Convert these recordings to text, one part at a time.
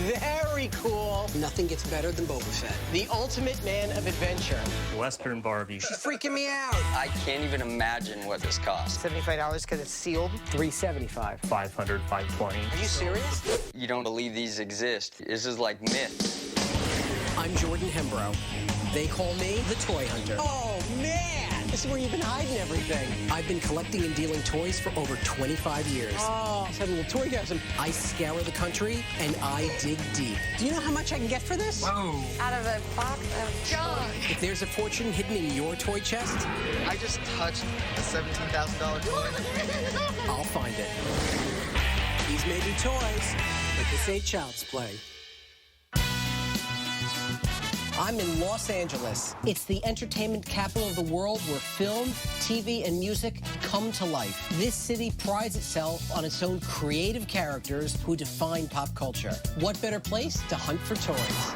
very cool. Nothing gets better than Boba Fett. The ultimate man of adventure. Western Barbie. She's freaking me out. I can't even imagine what this costs. $75 because it's sealed. $375. 500, 520. Are you serious? You don't believe these exist. This is like myth. I'm Jordan Hembrow. They call me the Toy Hunter. Oh, man. This is where you've been hiding everything. I've been collecting and dealing toys for over 25 years. Oh, it's had a little toygasm. I scour the country, and I dig deep. Do you know how much I can get for this? Whoa. Out of a box of junk. If there's a fortune hidden in your toy chest, I just touched a $17,000 toy. I'll find it. These may be toys, but this ain't child's play. I'm in Los Angeles. It's the entertainment capital of the world where film, TV, and music come to life. This city prides itself on its own creative characters who define pop culture. What better place to hunt for toys?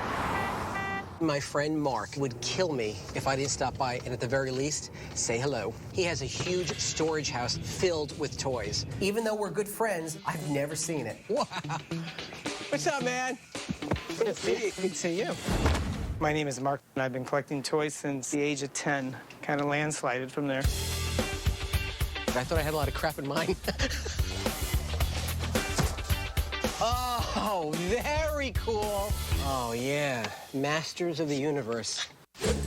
My friend Mark would kill me if I didn't stop by and at the very least, say hello. He has a huge storage house filled with toys. Even though we're good friends, I've never seen it. Wow. What's up, man? Good to see you. Good to see you. My name is Mark, and I've been collecting toys since the age of 10. Kind of landslided from there. I thought I had a lot of crap in mine. Oh, very cool. Oh, yeah. Masters of the Universe.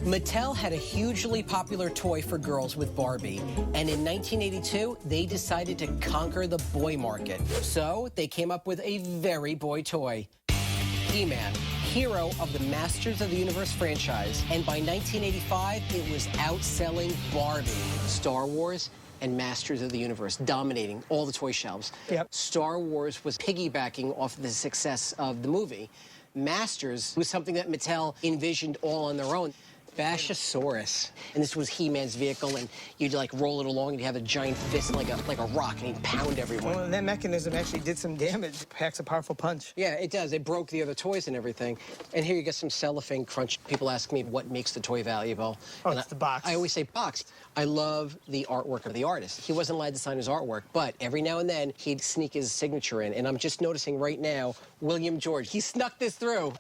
Mattel had a hugely popular toy for girls with Barbie, and in 1982, they decided to conquer the boy market. So they came up with a very boy toy, He-Man, hero of the Masters of the Universe franchise. And by 1985, it was outselling Barbie. Star Wars and Masters of the Universe, dominating all the toy shelves. Yep. Star Wars was piggybacking off the success of the movie. Masters was something that Mattel envisioned all on their own. Bashosaurus. And this was He-Man's vehicle, and you'd like roll it along and you'd have a giant fist like a rock, and he'd pound everyone. Well, that mechanism actually did some damage. Packs a powerful punch. Yeah, it does. It broke the other toys and everything. And here you get some cellophane crunch. People ask me what makes the toy valuable. Oh, And it's the box. I always say box. I love the artwork of the artist. He wasn't allowed to sign his artwork, but every now and then he'd sneak his signature in. And I'm just noticing right now, William George, he snuck this through.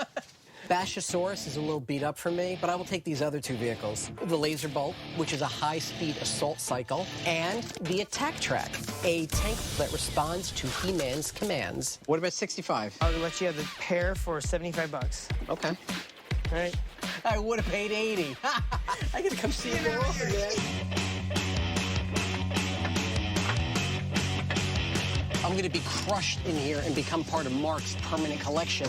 Bashosaurus is a little beat up for me, but I will take these other two vehicles. The Laser Bolt, which is a high-speed assault cycle, and the Attack Track, a tank that responds to He-Man's commands. What about 65? I'll let you have the pair for 75 bucks. Okay. All right. I would have paid 80. I gotta come see you more often, man. I'm gonna be crushed in here and become part of Mark's permanent collection.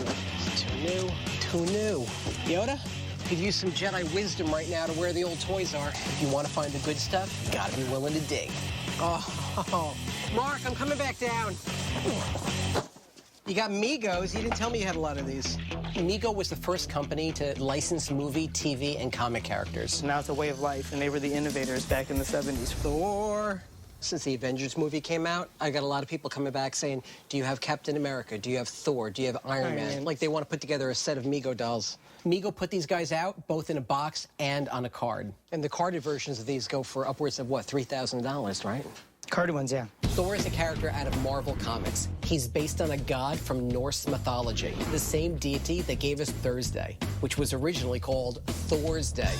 Too new, too new. Yoda, could use some Jedi wisdom right now to where the old toys are. If you want to find the good stuff, you gotta be willing to dig. Oh, Mark, I'm coming back down. You got Migos. You didn't tell me you had a lot of these. Mego was the first company to license movie, TV, and comic characters. Now it's a way of life, and they were the innovators back in the 70s. Thor. Since the Avengers movie came out, I got a lot of people coming back saying, do you have Captain America? Do you have Thor? Do you have Iron Man? Like they want to put together a set of Mego dolls. Mego put these guys out both in a box and on a card. And the carded versions of these go for upwards of, what, $3,000, right? Carded ones, yeah. Thor is a character out of Marvel Comics. He's based on a god from Norse mythology, the same deity that gave us Thursday, which was originally called Thor's Day.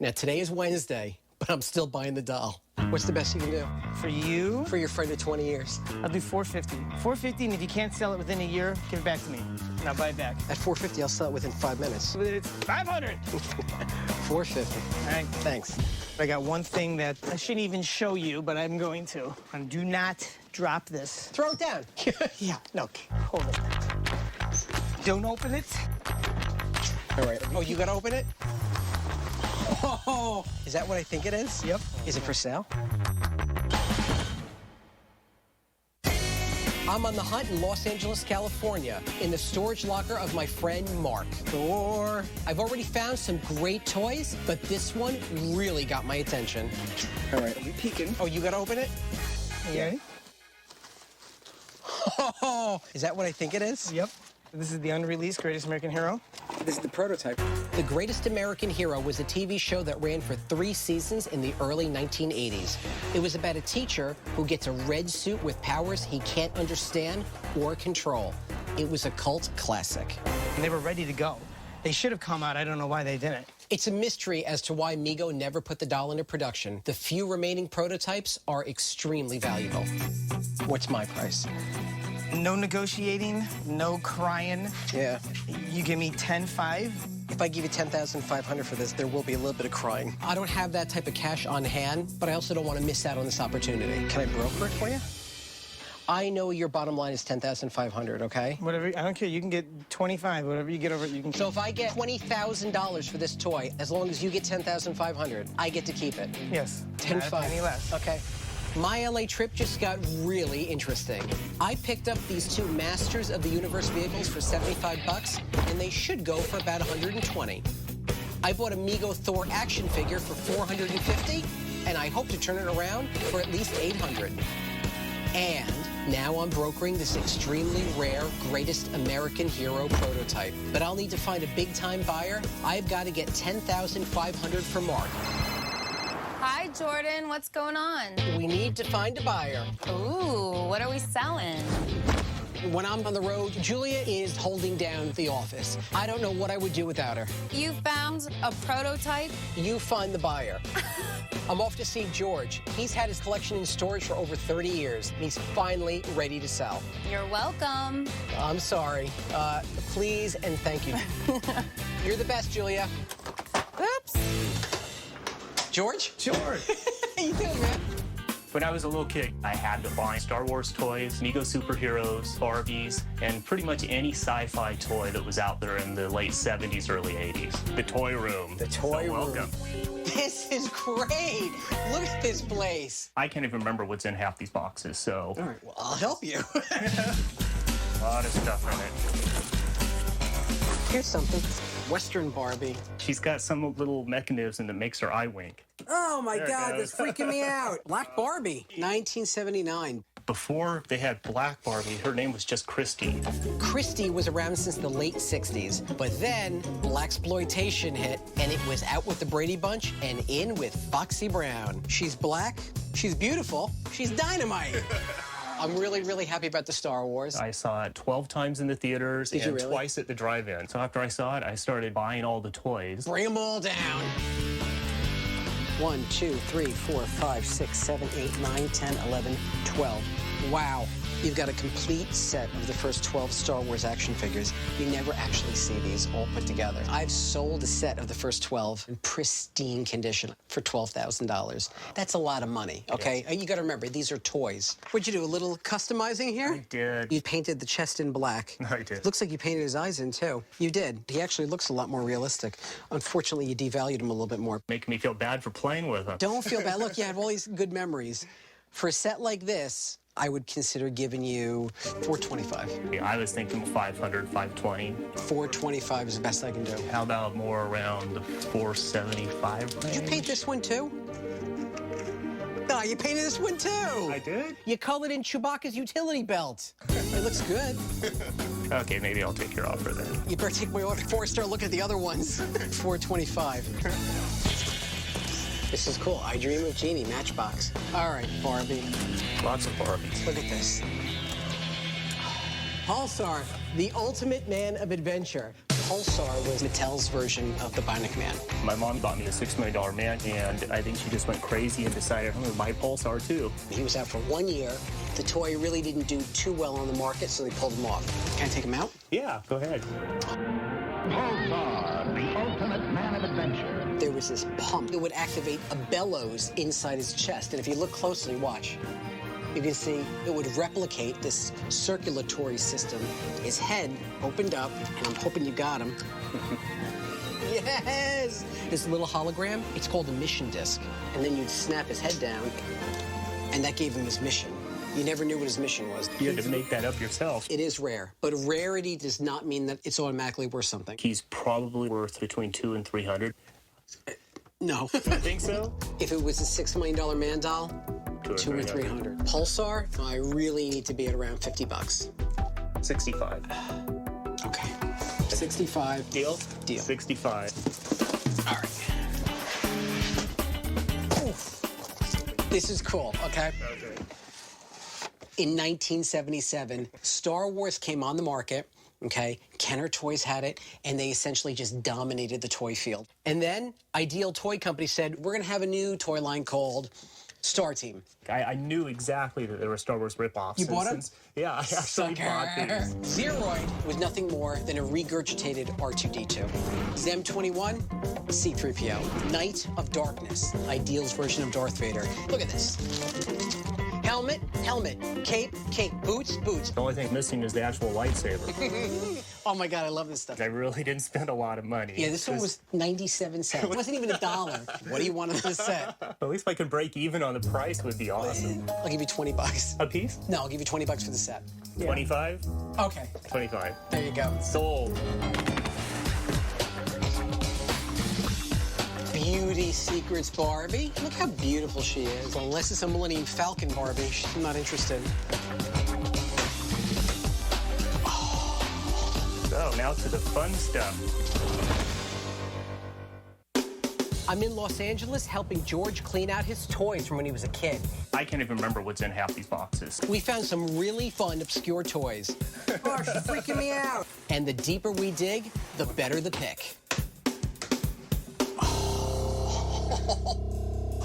Now, today is Wednesday, but I'm still buying the doll. What's the best you can do? For you? For your friend of 20 years. I'll do $450. $450, and if you can't sell it within a year, give it back to me, and I'll buy it back. At $450, I'll sell it within 5 minutes. It's $500. $450. All right. Thanks. I got one thing that I shouldn't even show you, but I'm going to. And do not drop this. Throw it down. Yeah, no, hold it. Don't open it. All right. Oh, you gotta open it? Oh, is that what I think it is? Yep. Is it for sale? I'm on the hunt in Los Angeles, California, in the storage locker of my friend Mark. Thor. I've already found some great toys, but this one really got my attention. All right, I'll be peeking. Oh, you gotta open it? Yeah. Oh, is that what I think it is? Yep. This is the unreleased Greatest American Hero. This is the prototype. The Greatest American Hero was a TV show that ran for 3 seasons in the early 1980s. It was about a teacher who gets a red suit with powers he can't understand or control. It was a cult classic. And they were ready to go. They should have come out. I don't know why they didn't. It's a mystery as to why Mego never put the doll into production. The few remaining prototypes are extremely valuable. What's my price? No negotiating, no crying. Yeah. You give me 10.5. If I give you $10,500 for this, there will be a little bit of crying. I don't have that type of cash on hand, but I also don't want to miss out on this opportunity. Can I broker it for you? I know your bottom line is $10,500, okay? Whatever, I don't care. You can get 25. Whatever you get over it, you can. So if I get $20,000 for this toy, as long as you get $10,500, I get to keep it. Yes. 10.5. Any less. Okay. My LA trip just got really interesting. I picked up these two Masters of the Universe vehicles for $75, and they should go for about $120. I bought a Mego Thor action figure for $450, and I hope to turn it around for at least $800. And now I'm brokering this extremely rare Greatest American Hero prototype. But I'll need to find a big-time buyer. I've got to get $10,500 for Mark. Hi, Jordan. What's going on? We need to find a buyer. Ooh, what are we selling? When I'm on the road, Julia is holding down the office. I don't know what I would do without her. You found a prototype? You find the buyer. I'm off to see George. He's had his collection in storage for over 30 years, and he's finally ready to sell. You're welcome. I'm sorry. Please and thank you. You're the best, Julia. Oops. George? George. How you doing, man? When I was a little kid, I had to buy Star Wars toys, Mego superheroes, Barbies, and pretty much any sci-fi toy that was out there in the late 70s, early 80s. The toy room. The toy room. Welcome. This is great. Look at this place. I can't even remember what's in half these boxes, so All right, well, I'll help you. a lot of stuff in it. Here's something. Western Barbie. She's got some little mechanism that makes her eye wink. Oh, my There it God, goes. that's freaking me out. Black Barbie, 1979. Before they had Black Barbie, her name was just Christy. Christie was around since the late 60s, but then blaxploitation hit, and it was out with the Brady Bunch and in with Foxy Brown. She's black, she's beautiful, she's dynamite. I'm really, really happy about the Star Wars. I saw it 12 times in the theaters Did you and really? twice at the drive-in. So after I saw it, I started buying all the toys. Bring them all down. 1, 2, 3, 4, 5, 6, 7, 8, 9, 10, 11, 12. Wow. You've got a complete set of the first 12 Star Wars action figures. You never actually see these all put together. I've sold a set of the first 12 in pristine condition for $12,000. That's a lot of money, okay? Yes. You gotta remember, these are toys. What'd you do, a little customizing here? I did. You painted the chest in black. I did. Looks like you painted his eyes in, too. You did. He actually looks a lot more realistic. Unfortunately, you devalued him a little bit more. Making me feel bad for playing with them. Don't feel bad. Look, you have all these good memories. For a set like this, I would consider giving you $425. I was thinking 500, 520. $425 is the best I can do. How about more around the 475 range? Did you paint this one too? No, you painted this one too. I did? You colored in Chewbacca's utility belt. It looks good. Okay, maybe I'll take your offer then. You better take my order before I start looking at the other ones. $425. This is cool. I Dream of Jeannie, Matchbox. All right, Barbie. Lots of Barbies. Look at this. Pulsar, the ultimate man of adventure. Pulsar was Mattel's version of the Bionic Man. My mom bought me a $6 million man, and I think she just went crazy and decided I'm going to buy Pulsar too. He was out for 1 year. The toy really didn't do too well on the market, so they pulled him off. Can I take him out? Yeah, go ahead. Pulsar, the ultimate man of adventure. There was this pump that would activate a bellows inside his chest. And if you look closely, watch. You can see it would replicate this circulatory system. His head opened up, and I'm hoping you got him. Yes! This little hologram, it's called a mission disc. And then you'd snap his head down, and that gave him his mission. You never knew what his mission was. You had to make that up yourself. It is rare, but rarity does not mean that it's automatically worth something. He's probably worth between $200 and $300. No. I think so. If it was a $6 million man doll, $200 or $300. Pulsar, I really need to be at around $50. 65. Okay. 65. Deal? Deal. 65. All right. Oof. This is cool, okay? Okay. In 1977, Star Wars came on the market. Okay, Kenner Toys had it, and they essentially just dominated the toy field. And then Ideal Toy Company said, we're going to have a new toy line called Star Team. I knew exactly that there were Star Wars ripoffs. You bought them? Yeah, I actually bought these. Zeroid was nothing more than a regurgitated R2-D2. Zem 21, C-3PO. Knight of Darkness, Ideal's version of Darth Vader. Look at this. Helmet, helmet. Cape, cape. Boots, boots. The only thing missing is the actual lightsaber. Oh my God, I love this stuff. I really didn't spend a lot of money. Yeah, this one was 97 cents. It wasn't even $1. What do you want on this set? At least if I could break even on the price would be awesome. I'll give you 20 bucks. A piece? No, I'll give you 20 bucks for the set. 25? Okay, 25. there you go. Sold. Beauty Secrets Barbie. Look how beautiful she is. Well, unless it's a Millennium Falcon Barbie, I'm not interested. So now to the fun stuff. I'm in Los Angeles helping George clean out his toys from when he was a kid. I can't even remember what's in half these boxes. We found some really fun, obscure toys. Oh, she's freaking me out. And the deeper we dig, the better the pick.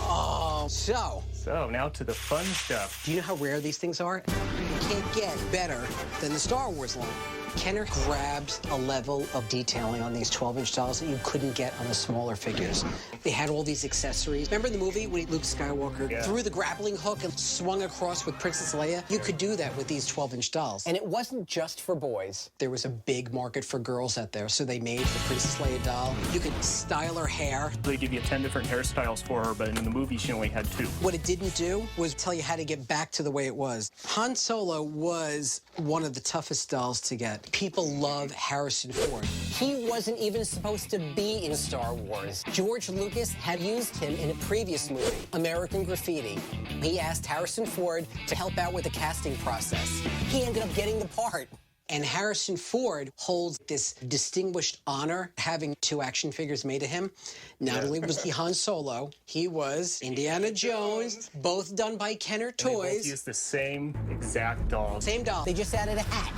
Oh, So now to the fun stuff. do you know how rare these things are? You can't get better than the Star Wars line. Kenner grabs a level of detailing on these 12-inch dolls that you couldn't get on the smaller figures. They had all these accessories. Remember in the movie when Luke Skywalker threw the grappling hook and swung across with Princess Leia? You could do that with these 12-inch dolls. And it wasn't just for boys. There was a big market for girls out there, so they made the Princess Leia doll. You could style her hair. They give you 10 different hairstyles for her, but in the movie she only had 2. What it didn't do was tell you how to get back to the way it was. Han Solo was one of the toughest dolls to get. People love Harrison Ford. He wasn't even supposed to be in Star Wars. George Lucas had used him in a previous movie, American Graffiti. He asked Harrison Ford to help out with the casting process. He ended up getting the part. And Harrison Ford holds this distinguished honor, having 2 action figures made of him. Not only was he Han Solo, he was Indiana Jones, both done by Kenner They both Toys. use the same exact doll. Same doll. They just added a hat.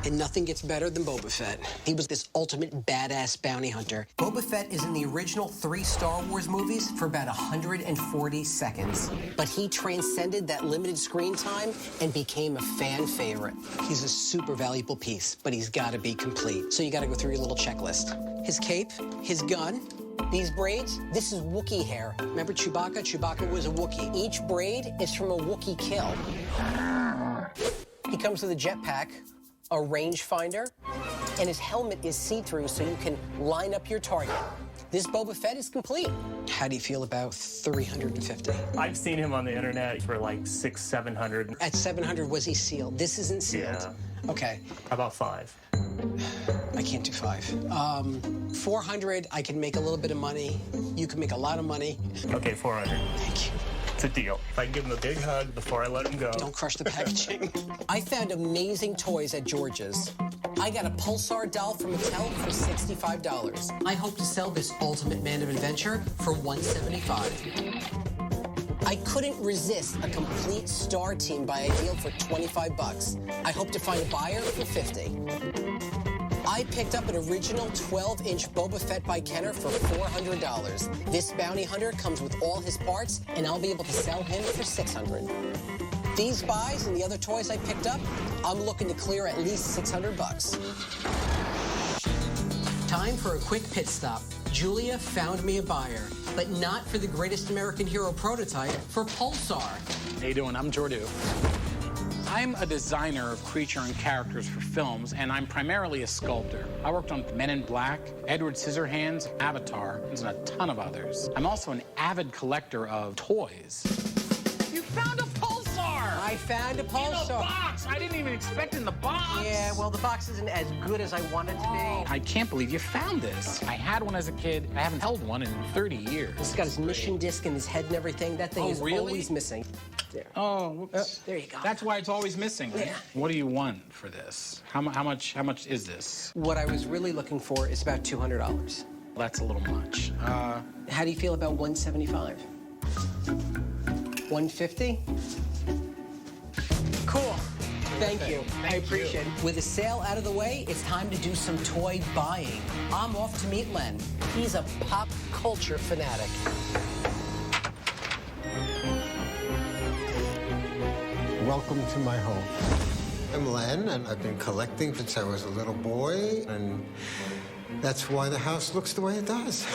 And nothing gets better than Boba Fett. He was this ultimate badass bounty hunter. Boba Fett is in the original 3 Star Wars movies for about 140 seconds. But he transcended that limited screen time and became a fan favorite. He's a super valuable piece, but he's got to be complete. So you got to go through your little checklist. His cape, his gun, these braids, this is Wookiee hair. Remember Chewbacca? Chewbacca was a Wookiee. Each braid is from a Wookiee kill. He comes with a jetpack, a rangefinder, and his helmet is see-through so you can line up your target. This Boba Fett is complete. How do you feel about $350? I've seen him on the internet for like $600-700. At $700, was he sealed? This isn't sealed. Yeah. Okay. How about 5? I can't do 5. $400, I can make a little bit of money. You can make a lot of money. Okay, 400. Thank you. It's a deal. If I can give him a big hug before I let him go. Don't crush the packaging. I found amazing toys at George's. I got a Pulsar doll from Mattel for $65. I hope to sell this Ultimate Man of Adventure for $175. I couldn't resist a complete Star Team by Ideal for 25 bucks. I hope to find a buyer for 50. I picked up an original 12-inch Boba Fett by Kenner for $400. This bounty hunter comes with all his parts, and I'll be able to sell him for $600. These buys and the other toys I picked up, I'm looking to clear at least 600 bucks. Time for a quick pit stop. Julia found me a buyer, but not for the greatest American hero prototype, for Pulsar. How you doing? I'm Jordu. I'm a designer of creature and characters for films, and I'm primarily a sculptor. I worked on Men in Black, Edward Scissorhands, Avatar, and a ton of others. I'm also an avid collector of toys. You found a Pulsar! I found a Pulsar. In a box! I didn't even expect it in the box! Yeah, well, the box isn't as good as I want it to be. I can't believe you found this. I had one as a kid. I haven't held one in 30 years. It's got his mission disc in his head and everything. That thing is really? always missing. There. Oh, There you go. That's why it's always missing, right? Yeah. What do you want for this? How much is this? What I was really looking for is about $200. That's a little much. How do you feel about $175? $150? Cool. Thank you. I appreciate it. With the sale out of the way, it's time to do some toy buying. I'm off to meet Len. He's a pop culture fanatic. Welcome to my home. I'm Len, and I've been collecting since I was a little boy, and that's why the house looks the way it does.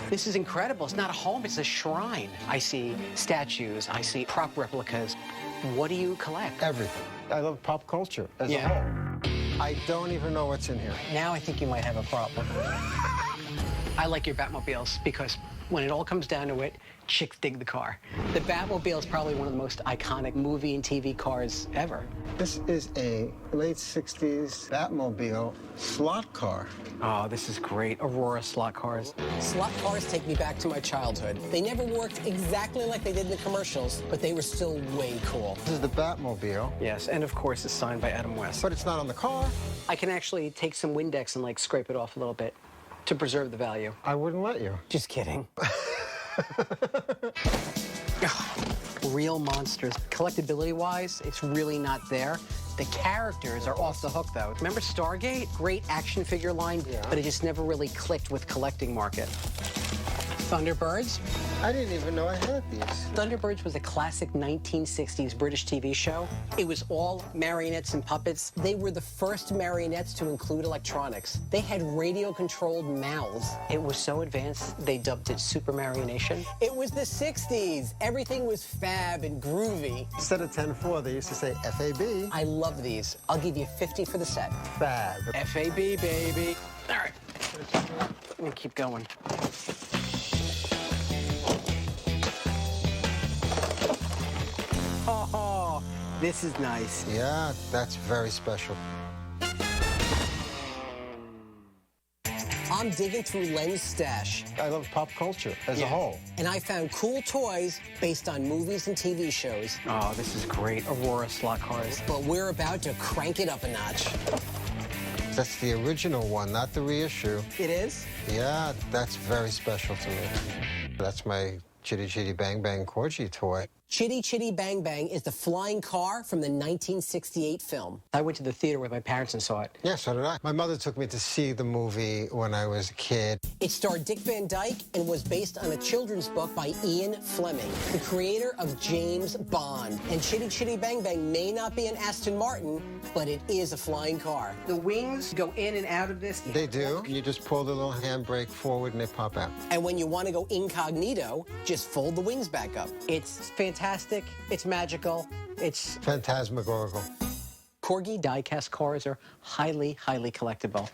This is incredible. It's not a home, it's a shrine. I see statues, I see prop replicas. What do you collect? Everything. I love pop culture as a whole. I don't even know what's in here. Now I think you might have a problem. I like your Batmobiles because when it all comes down to it, chicks dig the car. The Batmobile is probably one of the most iconic movie and TV cars ever. This is a late 60s Batmobile slot car. Oh, this is great. Aurora slot cars. Slot cars take me back to my childhood. They never worked exactly like they did in the commercials, but they were still way cool. This is the Batmobile. Yes, and of course it's signed by Adam West. But it's not on the car. I can actually take some Windex and like scrape it off a little bit to preserve the value. I wouldn't let you. Just kidding. Real monsters. Collectability-wise, it's really not there. The characters are off the hook, though. Remember Stargate? Great action figure line, but it just never really clicked with collecting market. Thunderbirds. I didn't even know I had these. Thunderbirds was a classic 1960s British TV show. It was all marionettes and puppets. They were the first marionettes to include electronics. They had radio-controlled mouths. It was so advanced, they dubbed it Super Marionation. It was the 60s. Everything was fab and groovy. Instead of 10-4, they used to say FAB. I love these. I'll give you 50 for the set. Fab. FAB, baby. All right. Let me keep going. Oh, this is nice. Yeah, that's very special. I'm digging through Len's stash. I love pop culture as a whole. And I found cool toys based on movies and TV shows. Oh, this is great. Aurora slot cars. But we're about to crank it up a notch. That's the original one, not the reissue. It is? Yeah, that's very special to me. That's my Chitty Chitty Bang Bang Corgi toy. Chitty Chitty Bang Bang is the flying car from the 1968 film. I went to the theater with my parents and saw it. Yeah, so did I. My mother took me to see the movie when I was a kid. It starred Dick Van Dyke and was based on a children's book by Ian Fleming, the creator of James Bond. And Chitty Chitty Bang Bang may not be an Aston Martin, but it is a flying car. The wings go in and out of this. They do. You just pull the little handbrake forward and they pop out. And when you want to go incognito, just fold the wings back up. It's fantastic. It's magical. It's phantasmagorical. Corgi die-cast cars are highly, highly collectible.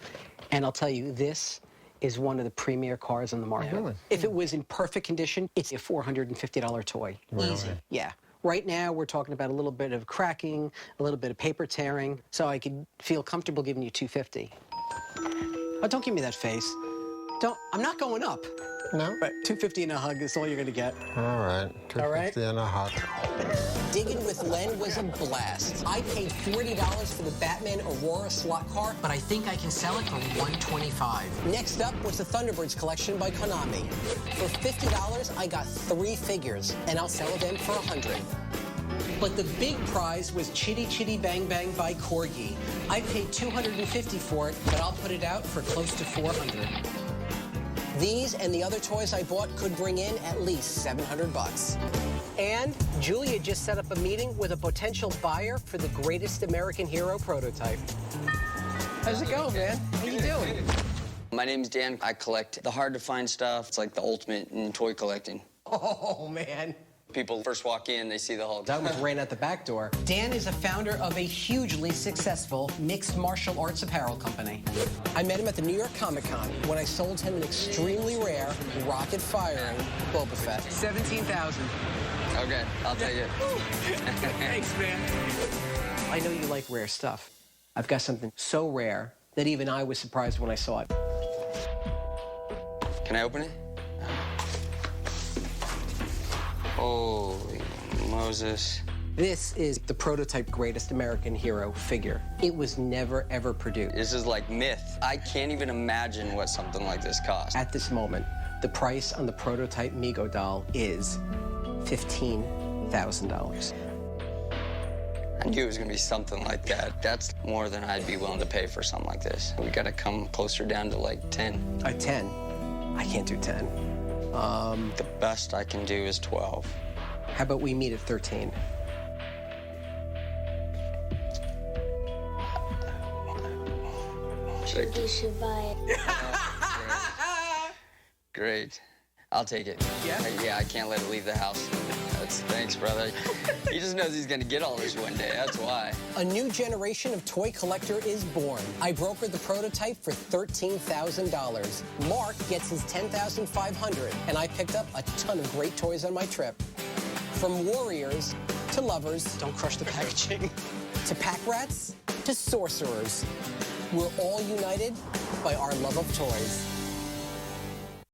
And I'll tell you, this is one of the premier cars on the market. Really? If it was in perfect condition, it's a $450 toy. Really? Easy. Yeah. Right now, we're talking about a little bit of cracking, a little bit of paper tearing, so I could feel comfortable giving you $250. Oh, don't give me that face. I'm not going up. No? But $250 and a hug is all you're gonna get. All right. $250 and a hug. Digging with Len was a blast. I paid $40 for the Batman Aurora slot car, but I think I can sell it for $125. Next up was the Thunderbirds collection by Konami. For $50, I got 3 figures, and I'll sell them for $100. But the big prize was Chitty Chitty Bang Bang by Corgi. I paid $250 for it, but I'll put it out for close to $400. These and the other toys I bought could bring in at least $700. And Julia just set up a meeting with a potential buyer for the greatest American hero prototype. How's it going, man? How you doing? My name's Dan. I collect the hard-to-find stuff. It's like the ultimate in toy collecting. Oh, man. People first walk in, they see the Hulk. I almost ran out the back door. Dan is a founder of a hugely successful mixed martial arts apparel company. I met him at the New York Comic Con when I sold him an extremely rare rocket-firing Boba Fett. 17,000. Okay, I'll take it. Thanks, man. I know you like rare stuff. I've got something so rare that even I was surprised when I saw it. Can I open it? Holy Moses. This is the prototype greatest American hero figure. It was never, ever produced. This is like myth. I can't even imagine what something like this costs. At this moment, the price on the prototype Mego doll is $15,000. I knew it was gonna be something like that. That's more than I'd be willing to pay for something like this. We gotta come closer down to like 10. 10. I can't do 10. The best I can do is 12. How about we meet at 13? You should buy it. Great. I'll take it. Yeah, I can't let it leave the house. Thanks, brother. He just knows he's gonna get all this one day, that's why. A new generation of toy collector is born. I brokered the prototype for $13,000. Mark gets his $10,500, and I picked up a ton of great toys on my trip. From warriors to lovers. Don't crush the packaging. To pack rats to sorcerers. We're all united by our love of toys.